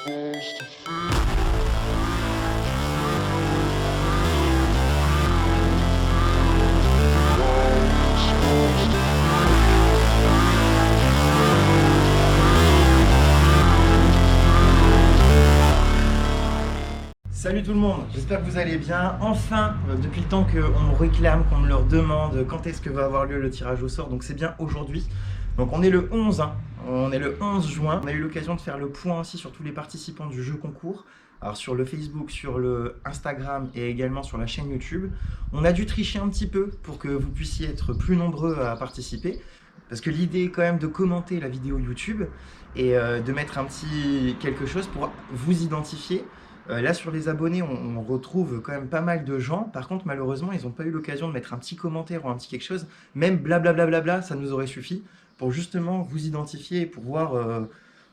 Salut tout le monde, j'espère que vous allez bien. Enfin, depuis le temps qu'on me réclame, qu'on me leur demande quand est-ce que va avoir lieu le tirage au sort, donc c'est bien aujourd'hui. Donc on est le 11, hein. On est le 11 juin. On a eu l'occasion de faire le point aussi sur tous les participants du jeu concours. Alors sur le Facebook, sur le Instagram et également sur la chaîne YouTube. On a dû tricher un petit peu pour que vous puissiez être plus nombreux à participer. Parce que l'idée est quand même de commenter la vidéo YouTube et de mettre un petit quelque chose pour vous identifier. Là sur les abonnés on retrouve quand même pas mal de gens, par contre malheureusement ils n'ont pas eu l'occasion de mettre un petit commentaire ou un petit quelque chose, même blablabla ça nous aurait suffi pour justement vous identifier et pouvoir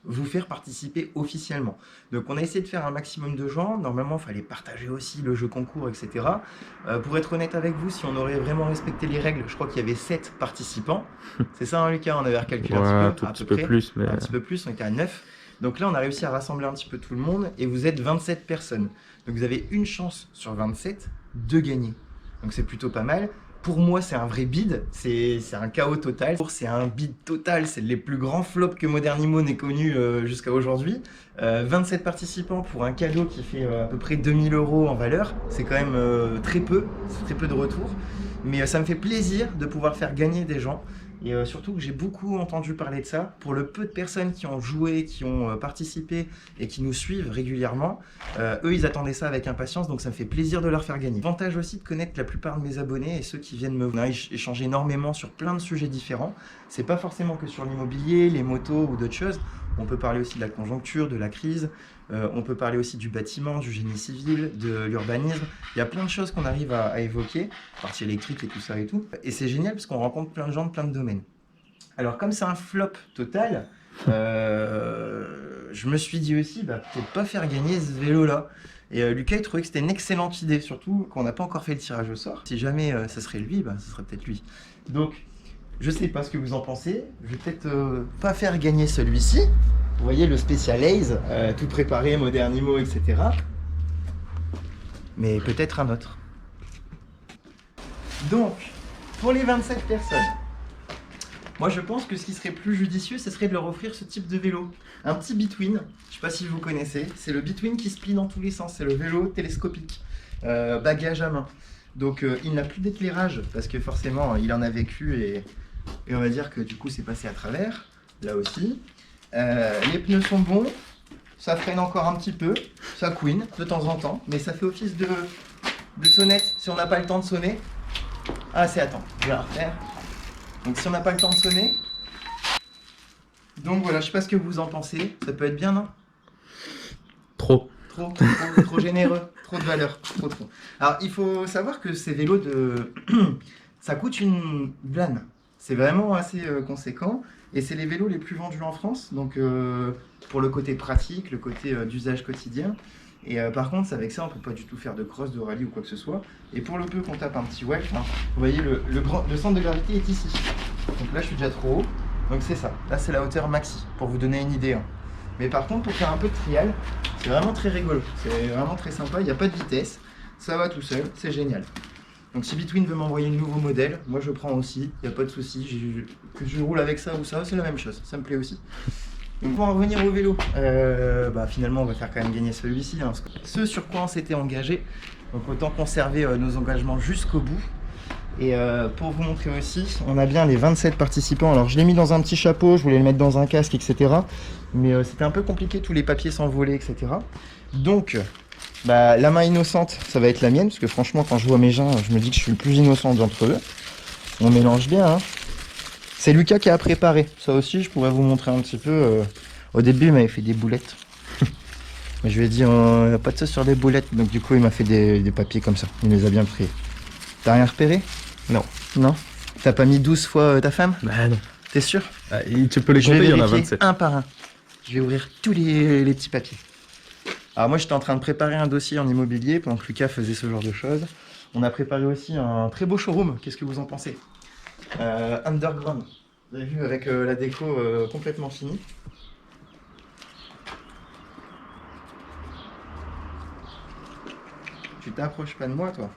vous faire participer officiellement. Donc on a essayé de faire un maximum de gens, normalement il fallait partager aussi le jeu concours etc. Pour être honnête avec vous, si on aurait vraiment respecté les règles, je crois qu'il y avait 7 participants, c'est ça hein, Lucas, on avait recalculé un petit peu, plus, mais... un petit peu plus, on était à 9. Donc là, on a réussi à rassembler un petit peu tout le monde et vous êtes 27 personnes. Donc vous avez une chance sur 27 de gagner. Donc c'est plutôt pas mal. Pour moi, c'est un vrai bid. C'est un chaos total. C'est un bid total. C'est les plus grands flops que Modernimo n'ait connu jusqu'à aujourd'hui. 27 participants pour un cadeau qui fait à peu près 2000 € en valeur. C'est quand même très peu. C'est très peu de retour. Mais ça me fait plaisir de pouvoir faire gagner des gens. Et surtout que j'ai beaucoup entendu parler de ça. Pour le peu de personnes qui ont joué, qui ont participé et qui nous suivent régulièrement, eux ils attendaient ça avec impatience, donc ça me fait plaisir de leur faire gagner. Avantage aussi de connaître la plupart de mes abonnés et ceux qui viennent me voir. On a échangé énormément sur plein de sujets différents. C'est pas forcément que sur l'immobilier, les motos ou d'autres choses. On peut parler aussi de la conjoncture, de la crise, on peut parler aussi du bâtiment, du génie civil, de l'urbanisme. Il y a plein de choses qu'on arrive à évoquer, partie électrique et tout ça et tout. Et c'est génial parce qu'on rencontre plein de gens de plein de domaines. Alors comme c'est un flop total, je me suis dit aussi, bah, peut-être pas faire gagner ce vélo-là. Et Lucas il trouvait que c'était une excellente idée, surtout qu'on n'a pas encore fait le tirage au sort. Si jamais ça serait lui, bah, ce serait peut-être lui. Donc, je sais pas ce que vous en pensez. Je vais peut-être pas faire gagner celui-ci. Vous voyez le Special Ace, tout préparé, Modernimo, etc. Mais peut-être un autre. Donc, pour les 27 personnes, moi je pense que ce qui serait plus judicieux, ce serait de leur offrir ce type de vélo. Un petit Between, je sais pas si vous connaissez, c'est le Between qui se plie dans tous les sens, c'est le vélo télescopique, bagage à main. Donc il n'a plus d'éclairage parce que forcément il en a vécu et on va dire que du coup c'est passé à travers, là aussi. Les pneus sont bons, ça freine encore un petit peu, ça couine de temps en temps, mais ça fait office de sonnette si on n'a pas le temps de sonner. Ah c'est attends, je vais la refaire. Donc si on n'a pas le temps de sonner. Donc voilà, je sais pas ce que vous en pensez, ça peut être bien non? Trop généreux, trop de valeur, trop. Alors il faut savoir que ces vélos ça coûte une blâne. C'est vraiment assez conséquent et c'est les vélos les plus vendus en France, donc pour le côté pratique, le côté d'usage quotidien. Et par contre, avec ça, on peut pas du tout faire de cross, de rallye ou quoi que ce soit. Et pour le peu qu'on tape un petit wedge, hein, vous voyez, le centre de gravité est ici. Donc là, je suis déjà trop haut. Donc c'est ça. Là, c'est la hauteur maxi, pour vous donner une idée. Hein. Mais par contre, pour faire un peu de trial, c'est vraiment très rigolo. C'est vraiment très sympa. Il n'y a pas de vitesse. Ça va tout seul. C'est génial. Donc si Between veut m'envoyer un nouveau modèle, moi je prends aussi, il n'y a pas de souci, que je roule avec ça ou ça, c'est la même chose, ça me plaît aussi. Donc pour en revenir au vélo, finalement on va faire quand même gagner celui-ci, hein, ce sur quoi on s'était engagé, donc autant conserver nos engagements jusqu'au bout. Et pour vous montrer aussi, on a bien les 27 participants, alors je l'ai mis dans un petit chapeau, je voulais le mettre dans un casque, etc. Mais c'était un peu compliqué, tous les papiers s'envolaient, etc. Donc... la main innocente, ça va être la mienne, parce que franchement, quand je vois mes gens, je me dis que je suis le plus innocent d'entre eux. On mélange bien, hein. C'est Lucas qui a préparé. Ça aussi, je pourrais vous montrer un petit peu. Au début, il m'avait fait des boulettes. Mais je lui ai dit, il n'y a pas de sauce sur des boulettes. Donc du coup, il m'a fait des papiers comme ça. Il les a bien pris. T'as rien repéré? Non. Non? T'as pas mis 12 fois ta femme? Bah non. T'es sûr? Tu peux les compter, il y en a 27. Un par un. Je vais ouvrir tous les petits papiers. Alors moi j'étais en train de préparer un dossier en immobilier pendant que Lucas faisait ce genre de choses. On a préparé aussi un très beau showroom, qu'est-ce que vous en pensez? Underground, vous avez vu avec la déco complètement finie. Tu t'approches pas de moi, toi.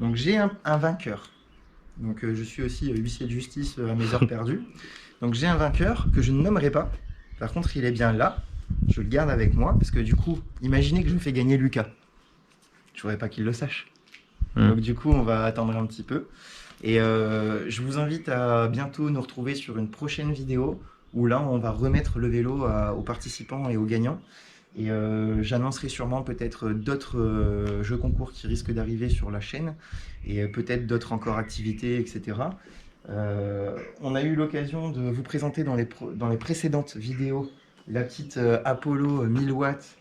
Donc j'ai un vainqueur. Donc je suis aussi huissier de justice à mes heures perdues. Donc j'ai un vainqueur que je ne nommerai pas. Par contre, il est bien là. Je le garde avec moi parce que du coup, imaginez que je fais gagner Lucas. Je voudrais pas qu'il le sache. Donc du coup, on va attendre un petit peu. Et je vous invite à bientôt nous retrouver sur une prochaine vidéo où là, on va remettre le vélo aux participants et aux gagnants. Et j'annoncerai sûrement peut-être d'autres jeux concours qui risquent d'arriver sur la chaîne et peut-être d'autres encore activités, etc. On a eu l'occasion de vous présenter dans les précédentes vidéos la petite Apollo 1000 watts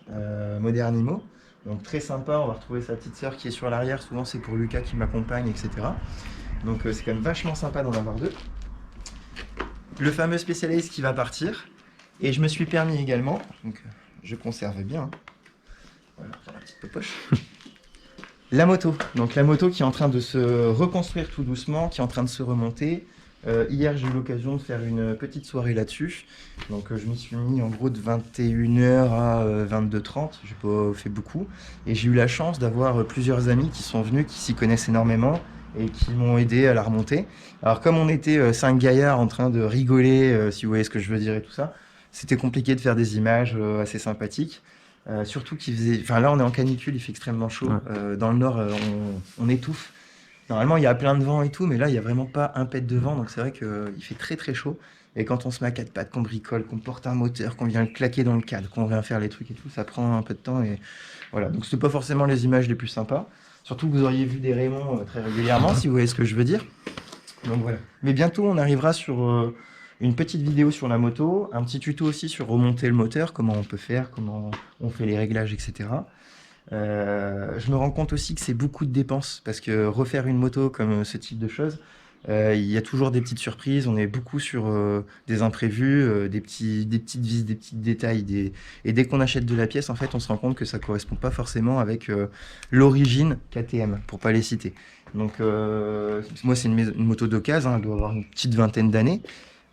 Modernimo. Donc très sympa, on va retrouver sa petite sœur qui est sur l'arrière, souvent c'est pour Lucas qui m'accompagne, etc. Donc c'est quand même vachement sympa d'en avoir deux. Le fameux spécialiste qui va partir. Et je me suis permis également, donc je conserve bien, voilà, dans la petite poche, la moto. Donc la moto qui est en train de se reconstruire tout doucement, qui est en train de se remonter. Hier, j'ai eu l'occasion de faire une petite soirée là-dessus. Donc je m'y suis mis en gros de 21h à 22h30. J'ai pas fait beaucoup. Et j'ai eu la chance d'avoir plusieurs amis qui sont venus, qui s'y connaissent énormément et qui m'ont aidé à la remonter. Alors comme on était 5 gaillards en train de rigoler, si vous voyez ce que je veux dire et tout ça, c'était compliqué de faire des images assez sympathiques. Surtout qu'il faisait... Enfin là, on est en canicule, il fait extrêmement chaud. Ouais. Dans le nord, on étouffe. Normalement, il y a plein de vent et tout, mais là, il n'y a vraiment pas un pet de vent. Donc c'est vrai qu'il fait très très chaud. Et quand on se met à quatre pattes, qu'on bricole, qu'on porte un moteur, qu'on vient le claquer dans le cadre, qu'on vient faire les trucs et tout, ça prend un peu de temps. Et voilà. Donc c'était pas forcément les images les plus sympas. Surtout que vous auriez vu des Raymond très régulièrement, si vous voyez ce que je veux dire. Donc voilà. Mais bientôt, on arrivera sur... une petite vidéo sur la moto, un petit tuto aussi sur remonter le moteur, comment on peut faire, comment on fait les réglages, etc. Je me rends compte aussi que c'est beaucoup de dépenses, parce que refaire une moto comme ce type de choses, il y a toujours des petites surprises, on est beaucoup sur des imprévus, des petites vis, des petits détails, et dès qu'on achète de la pièce, en fait, on se rend compte que ça ne correspond pas forcément avec l'origine KTM, pour ne pas les citer. Donc moi, c'est une moto d'occasion, elle doit avoir une petite vingtaine d'années.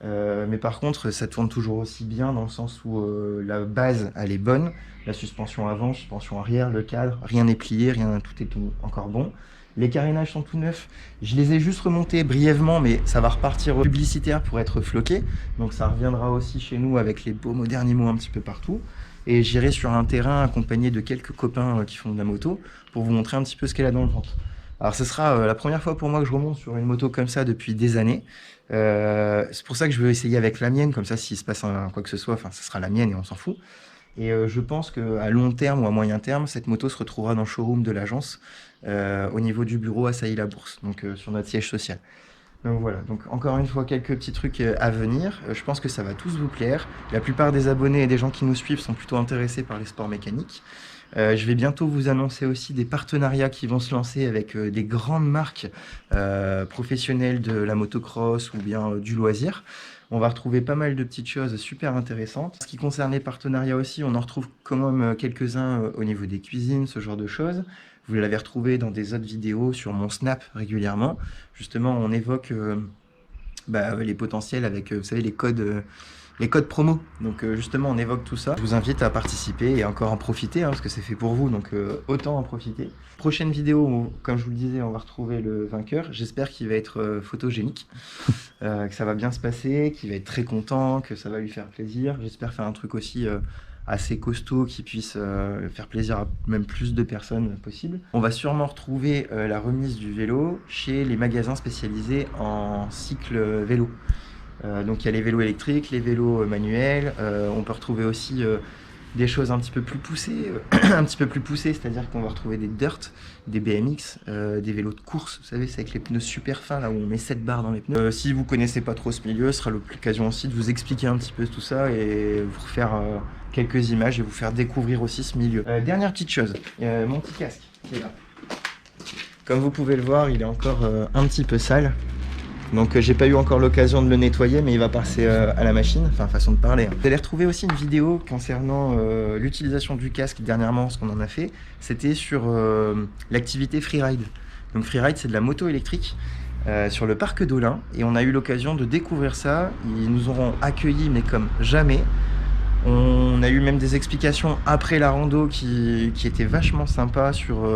Mais par contre, ça tourne toujours aussi bien dans le sens où la base, elle est bonne. La suspension avant, suspension arrière, le cadre, rien n'est plié, tout est encore bon. Les carénages sont tout neufs. Je les ai juste remontés brièvement, mais ça va repartir publicitaire pour être floqué. Donc ça reviendra aussi chez nous avec les beaux Modernimo un petit peu partout. Et j'irai sur un terrain accompagné de quelques copains qui font de la moto pour vous montrer un petit peu ce qu'elle a dans le ventre. Alors ce sera la première fois pour moi que je remonte sur une moto comme ça depuis des années. C'est pour ça que je veux essayer avec la mienne, comme ça s'il se passe quoi que ce soit, enfin ce sera la mienne et on s'en fout. Et je pense qu'à long terme ou à moyen terme, cette moto se retrouvera dans le showroom de l'agence au niveau du bureau à Sailly-la-Bourse, donc sur notre siège social. Donc voilà, donc encore une fois quelques petits trucs à venir. Je pense que ça va tous vous plaire. La plupart des abonnés et des gens qui nous suivent sont plutôt intéressés par les sports mécaniques. Je vais bientôt vous annoncer aussi des partenariats qui vont se lancer avec des grandes marques professionnelles de la motocross ou bien du loisir. On va retrouver pas mal de petites choses super intéressantes. Ce qui concerne les partenariats aussi, on en retrouve quand même quelques-uns au niveau des cuisines, ce genre de choses. Vous l'avez retrouvé dans des autres vidéos sur mon Snap régulièrement. Justement, on évoque les potentiels avec, vous savez, les codes promo. Donc justement, on évoque tout ça. Je vous invite à participer et encore en profiter, parce que c'est fait pour vous, donc autant en profiter. Prochaine vidéo, où, comme je vous le disais, on va retrouver le vainqueur. J'espère qu'il va être photogénique, que ça va bien se passer, qu'il va être très content, que ça va lui faire plaisir. J'espère faire un truc aussi assez costaud qui puisse faire plaisir à même plus de personnes possible. On va sûrement retrouver la remise du vélo chez les magasins spécialisés en cycle vélo. Donc il y a les vélos électriques, les vélos manuels, on peut retrouver aussi des choses un petit peu plus poussées, c'est-à-dire qu'on va retrouver des dirt, des BMX, des vélos de course, vous savez, c'est avec les pneus super fins, là où on met 7 barres dans les pneus. Si vous connaissez pas trop ce milieu, ce sera l'occasion aussi de vous expliquer un petit peu tout ça et vous refaire quelques images et vous faire découvrir aussi ce milieu. Dernière petite chose, mon petit casque qui est là. Comme vous pouvez le voir, il est encore un petit peu sale. Donc j'ai pas eu encore l'occasion de le nettoyer, mais il va passer à la machine, enfin façon de parler. Vous allez retrouver aussi une vidéo concernant l'utilisation du casque dernièrement, ce qu'on en a fait. C'était sur l'activité freeride. Donc freeride, c'est de la moto électrique sur le parc d'Olin. Et on a eu l'occasion de découvrir ça. Ils nous auront accueillis, mais comme jamais. On a eu même des explications après la rando qui étaient vachement sympas sur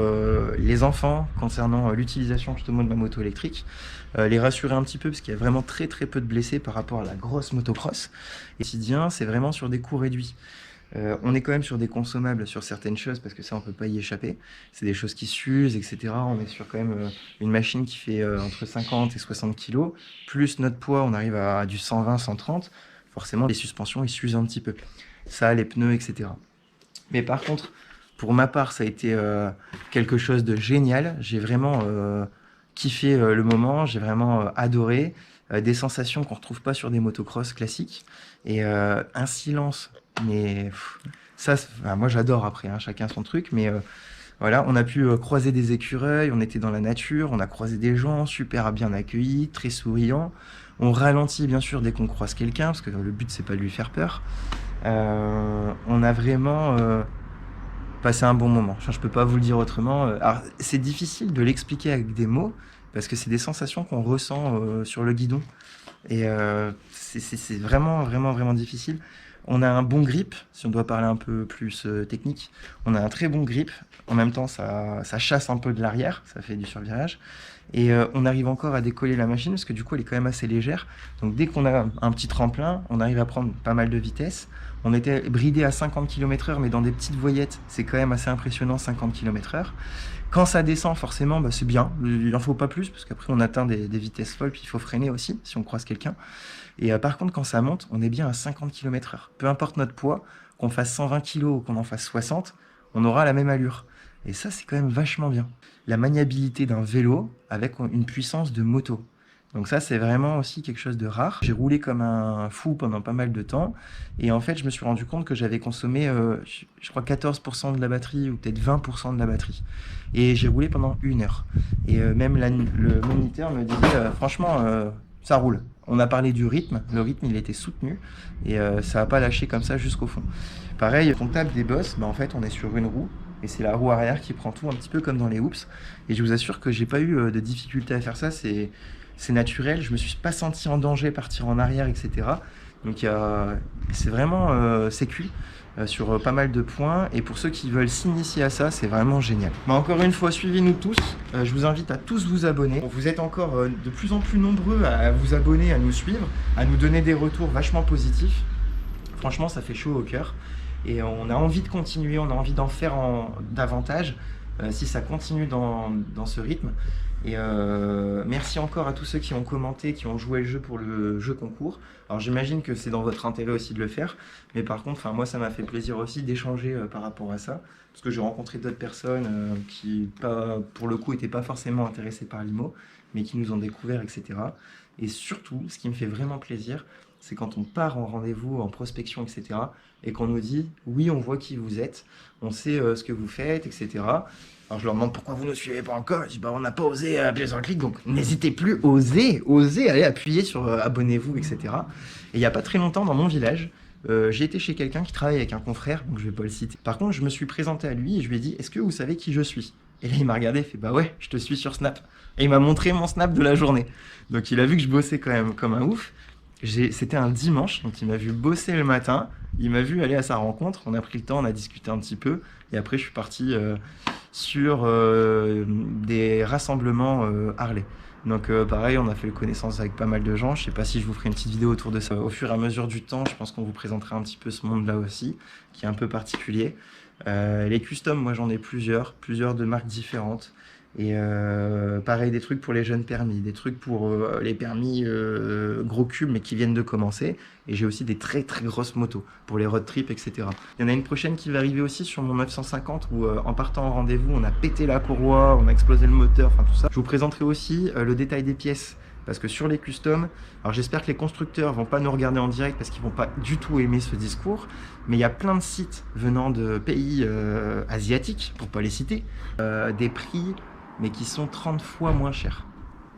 les enfants concernant l'utilisation justement de ma moto électrique. Les rassurer un petit peu parce qu'il y a vraiment très très peu de blessés par rapport à la grosse motocross. Et quotidien, c'est vraiment sur des coûts réduits. On est quand même sur des consommables sur certaines choses parce que ça on peut pas y échapper. C'est des choses qui s'usent, etc. On est sur quand même une machine qui fait entre 50 et 60 kg. Plus notre poids, on arrive à du 120, 130. Forcément, les suspensions, ils s'usent un petit peu. Ça, les pneus, etc. Mais par contre, pour ma part, ça a été quelque chose de génial. J'ai vraiment kiffé le moment, j'ai vraiment adoré. Des sensations qu'on ne retrouve pas sur des motocross classiques. Et un silence, mais ça, enfin, moi j'adore après, hein, chacun son truc. Mais voilà, on a pu croiser des écureuils, on était dans la nature, on a croisé des gens super bien accueillis, très souriants. On ralentit bien sûr dès qu'on croise quelqu'un, parce que le but c'est pas de lui faire peur. On a vraiment passé un bon moment. Enfin, je peux pas vous le dire autrement. Alors, c'est difficile de l'expliquer avec des mots, parce que c'est des sensations qu'on ressent sur le guidon. Et c'est vraiment, vraiment, vraiment difficile. On a un bon grip, si on doit parler un peu plus technique. On a un très bon grip. En même temps, ça chasse un peu de l'arrière, ça fait du survirage. Et on arrive encore à décoller la machine, parce que du coup, elle est quand même assez légère. Donc dès qu'on a un petit tremplin, on arrive à prendre pas mal de vitesse. On était bridé à 50 km/h, mais dans des petites voyettes, c'est quand même assez impressionnant, 50 km/h. Quand ça descend, forcément, bah, c'est bien. Il n'en faut pas plus, parce qu'après, on atteint des vitesses folles, puis il faut freiner aussi, si on croise quelqu'un. Et par contre, quand ça monte, on est bien à 50 km/h. Peu importe notre poids, qu'on fasse 120 kg ou qu'on en fasse 60, on aura la même allure. Et ça, c'est quand même vachement bien. La maniabilité d'un vélo avec une puissance de moto. Donc ça, c'est vraiment aussi quelque chose de rare. J'ai roulé comme un fou pendant pas mal de temps. Et en fait, je me suis rendu compte que j'avais consommé, je crois, 14% de la batterie ou peut-être 20% de la batterie. Et j'ai roulé pendant 1 heure. Et même le moniteur me disait, franchement, ça roule. On a parlé du rythme. Le rythme, il était soutenu. Et ça n'a pas lâché comme ça jusqu'au fond. Pareil, quand on tape des bosses, bah, en fait, on est sur une roue. Et c'est la roue arrière qui prend tout, un petit peu comme dans les Oops. Et je vous assure que j'ai pas eu de difficulté à faire ça. C'est naturel, je me suis pas senti en danger partir en arrière, etc. Donc c'est vraiment sécu sur pas mal de points. Et pour ceux qui veulent s'initier à ça, c'est vraiment génial. Mais encore une fois, suivez-nous tous. Je vous invite à tous vous abonner. Vous êtes encore de plus en plus nombreux à vous abonner, à nous suivre, à nous donner des retours vachement positifs. Franchement, ça fait chaud au cœur. Et on a envie de continuer, on a envie d'en faire davantage si ça continue dans ce rythme. Et merci encore à tous ceux qui ont commenté, qui ont joué le jeu pour le jeu concours. Alors j'imagine que c'est dans votre intérêt aussi de le faire, mais par contre, moi ça m'a fait plaisir aussi d'échanger par rapport à ça, parce que j'ai rencontré d'autres personnes qui, pour le coup, n'étaient pas forcément intéressées par l'IMO, mais qui nous ont découvert, etc. Et surtout, ce qui me fait vraiment plaisir, c'est quand on part en rendez-vous, en prospection, etc., et qu'on nous dit « oui, on voit qui vous êtes, on sait ce que vous faites, etc. » Alors je leur demande pourquoi vous ne nous suivez pas encore. Je dis on n'a pas osé appuyer sur un clic, donc n'hésitez plus, osez aller appuyer sur abonnez-vous, etc. Et il n'y a pas très longtemps, dans mon village, j'ai été chez quelqu'un qui travaille avec un confrère, donc je ne vais pas le citer. Par contre, je me suis présenté à lui et je lui ai dit est-ce que vous savez qui je suis? Et là, il m'a regardé, il fait bah ouais, je te suis sur Snap. Et il m'a montré mon Snap de la journée. Donc il a vu que je bossais quand même comme un ouf. C'était un dimanche, donc il m'a vu bosser le matin, il m'a vu aller à sa rencontre, on a pris le temps, on a discuté un petit peu, et après je suis parti sur des rassemblements Harley. Donc pareil, on a fait connaissance avec pas mal de gens, je sais pas si je vous ferai une petite vidéo autour de ça. Au fur et à mesure du temps, je pense qu'on vous présentera un petit peu ce monde-là aussi, qui est un peu particulier. Les customs, moi j'en ai plusieurs de marques différentes. Et pareil, des trucs pour les jeunes permis, des trucs pour les permis gros cubes mais qui viennent de commencer. Et j'ai aussi des très très grosses motos pour les road trips, etc. Il y en a une prochaine qui va arriver aussi sur mon 950 où en partant en rendez-vous, on a pété la courroie, on a explosé le moteur, enfin tout ça. Je vous présenterai aussi le détail des pièces. Parce que sur les customs, alors j'espère que les constructeurs vont pas nous regarder en direct parce qu'ils vont pas du tout aimer ce discours, mais il y a plein de sites venant de pays asiatiques, pour pas les citer, des prix mais qui sont 30 fois moins chers.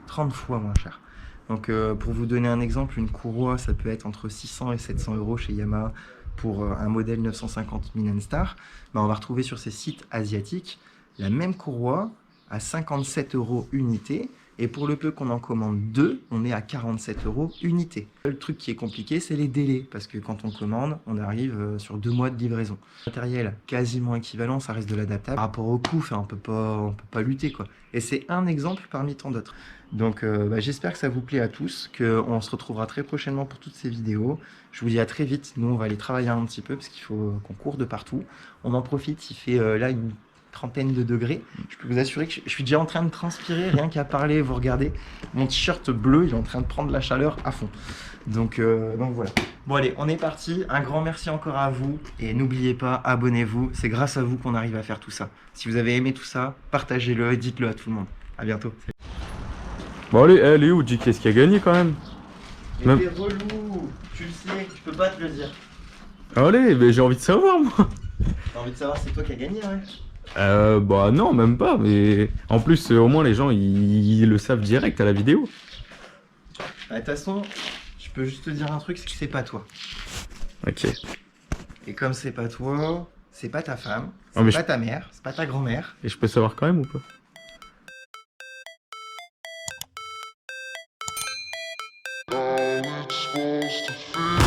30 fois moins chers. Donc pour vous donner un exemple, une courroie, ça peut être entre 600 et 700 euros chez Yamaha pour un modèle 950 Milan Star. Ben, on va retrouver sur ces sites asiatiques la même courroie à 57 euros unité, Et pour le peu qu'on en commande 2, on est à 47 € unité. Le truc qui est compliqué, c'est les délais, parce que quand on commande, on arrive sur 2 mois de livraison. Matériel quasiment équivalent, ça reste de l'adaptable. Par rapport au coût, on peut pas lutter, quoi. Et c'est un exemple parmi tant d'autres. Donc j'espère que ça vous plaît à tous, qu'on se retrouvera très prochainement pour toutes ces vidéos. Je vous dis à très vite. Nous, on va aller travailler un petit peu, parce qu'il faut qu'on court de partout. On en profite, il fait là une trentaine de degrés. Je peux vous assurer que je suis déjà en train de transpirer, rien qu'à parler, vous regardez. Mon t-shirt bleu, il est en train de prendre la chaleur à fond. Donc voilà. Bon allez, on est parti. Un grand merci encore à vous. Et n'oubliez pas, abonnez-vous. C'est grâce à vous qu'on arrive à faire tout ça. Si vous avez aimé tout ça, partagez-le et dites-le à tout le monde. À bientôt. Bon allez, elle est où, JK? Est-ce qu'il a gagné quand même? Mais t'es relou. Tu le sais, je peux pas te le dire. Allez, mais j'ai envie de savoir, moi. T'as envie de savoir c'est toi qui as gagné, ouais? Bah non, même pas, mais en plus, au moins les gens, ils le savent direct à la vidéo. De toute façon, je peux juste te dire un truc, c'est que c'est pas toi. Ok. Et comme c'est pas toi, c'est pas ta femme, c'est mais pas ta mère, c'est pas ta grand-mère. Et je peux savoir quand même ou pas? How it's supposed to feel.